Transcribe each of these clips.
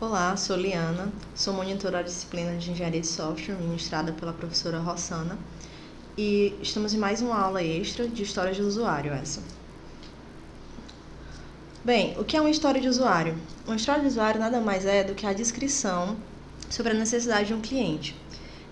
Olá, sou Liana, sou monitora da disciplina de Engenharia de Software, ministrada pela professora Rossana, e estamos em mais uma aula extra de História de Usuário, essa. Bem, o que é uma história de usuário? Uma história de usuário nada mais é do que a descrição sobre a necessidade de um cliente.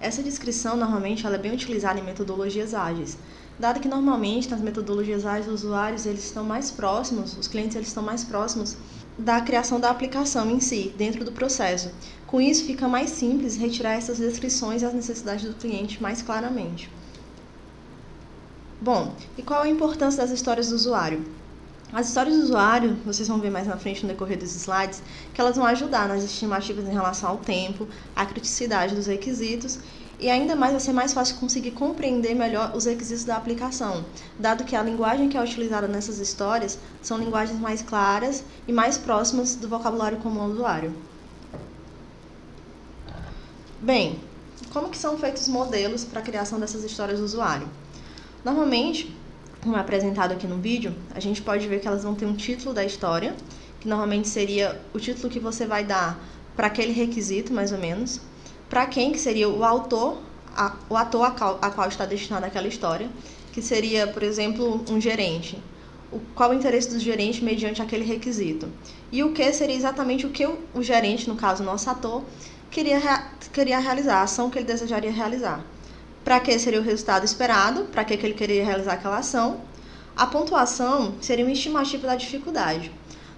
Essa descrição, normalmente, ela é bem utilizada em metodologias ágeis, dado que, normalmente, nas metodologias ágeis, os usuários eles estão mais próximos, os clientes eles estão mais próximos da criação da aplicação em si, dentro do processo. Com isso, fica mais simples retirar essas descrições e as necessidades do cliente mais claramente. Bom, e qual a importância das histórias do usuário? As histórias do usuário, vocês vão ver mais na frente no decorrer dos slides, que elas vão ajudar nas estimativas em relação ao tempo, à criticidade dos requisitos e ainda mais vai ser mais fácil conseguir compreender melhor os requisitos da aplicação, dado que a linguagem que é utilizada nessas histórias são linguagens mais claras e mais próximas do vocabulário comum ao usuário. Bem, como que são feitos modelos para a criação dessas histórias do usuário? Normalmente, como é apresentado aqui no vídeo, a gente pode ver que elas vão ter um título da história, que normalmente seria o título que você vai dar para aquele requisito, mais ou menos, para quem, que seria o ator a qual está destinada aquela história, que seria, por exemplo, um gerente. Qual o interesse do gerente mediante aquele requisito. E o que seria exatamente o que o gerente, no caso o nosso ator, queria realizar, a ação que ele desejaria realizar. Para que seria o resultado esperado, para que ele queria realizar aquela ação. A pontuação seria uma estimativa da dificuldade.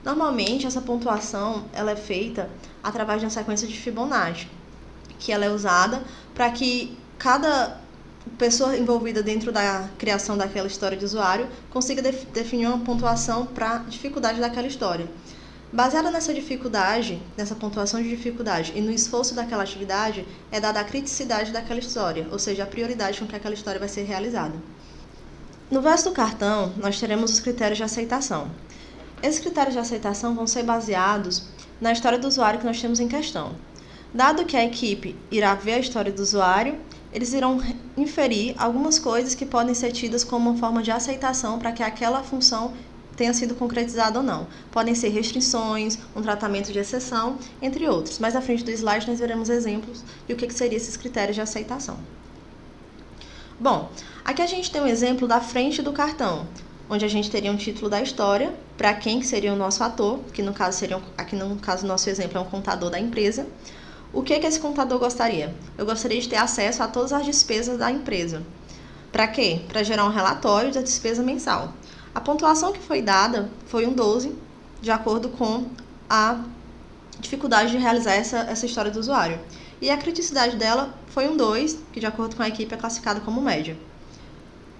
Normalmente, essa pontuação ela é feita através de uma sequência de Fibonacci, que ela é usada para que cada pessoa envolvida dentro da criação daquela história de usuário consiga definir uma pontuação para a dificuldade daquela história. Baseada nessa dificuldade, nessa pontuação de dificuldade e no esforço daquela atividade, é dada a criticidade daquela história, ou seja, a prioridade com que aquela história vai ser realizada. No verso do cartão, nós teremos os critérios de aceitação. Esses critérios de aceitação vão ser baseados na história do usuário que nós temos em questão. Dado que a equipe irá ver a história do usuário, eles irão inferir algumas coisas que podem ser tidas como uma forma de aceitação para que aquela função tenha sido concretizado ou não. Podem ser restrições, um tratamento de exceção, entre outros. Mais à frente do slide nós veremos exemplos de o que seriam esses critérios de aceitação. Bom, aqui a gente tem um exemplo da frente do cartão, onde a gente teria um título da história, para quem que seria o nosso ator, que no caso seria, aqui no caso nosso exemplo é um contador da empresa. O que esse contador gostaria? Eu gostaria de ter acesso a todas as despesas da empresa. Para quê? Para gerar um relatório da despesa mensal. A pontuação que foi dada foi um 12, de acordo com a dificuldade de realizar essa história do usuário. E a criticidade dela foi um 2, que de acordo com a equipe é classificado como média.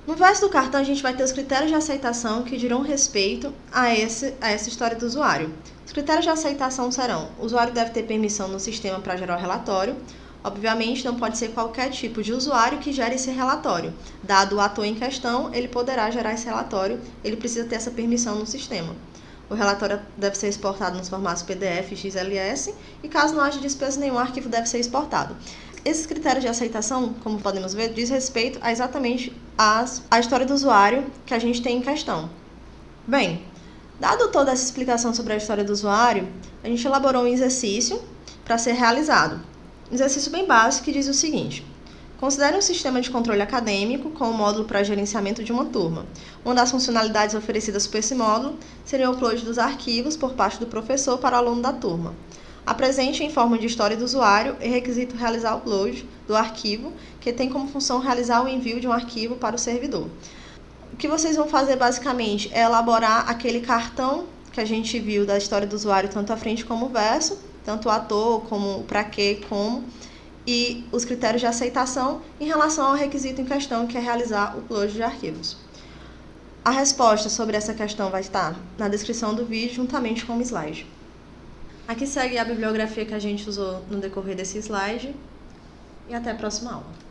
No verso do cartão, a gente vai ter os critérios de aceitação que dirão respeito a essa história do usuário. Os critérios de aceitação serão: o usuário deve ter permissão no sistema para gerar o relatório. Obviamente, não pode ser qualquer tipo de usuário que gere esse relatório. Dado o ator em questão, ele poderá gerar esse relatório, ele precisa ter essa permissão no sistema. O relatório deve ser exportado nos formatos PDF e XLS, e caso não haja despesa nenhum, o arquivo deve ser exportado. Esses critérios de aceitação, como podemos ver, diz respeito a exatamente a história do usuário que a gente tem em questão. Bem, dado toda essa explicação sobre a história do usuário, a gente elaborou um exercício para ser realizado. Um exercício bem básico que diz o seguinte: considere um sistema de controle acadêmico com um módulo para gerenciamento de uma turma. Uma das funcionalidades oferecidas por esse módulo seria o upload dos arquivos por parte do professor para o aluno da turma. Apresente em forma de história do usuário e requisito realizar o upload do arquivo, que tem como função realizar o envio de um arquivo para o servidor. O que vocês vão fazer basicamente é elaborar aquele cartão que a gente viu da história do usuário, tanto a frente como o verso, tanto o ator, como o para quê, como, e os critérios de aceitação em relação ao requisito em questão, que é realizar o upload de arquivos. A resposta sobre essa questão vai estar na descrição do vídeo, juntamente com o slide. Aqui segue a bibliografia que a gente usou no decorrer desse slide, e até a próxima aula.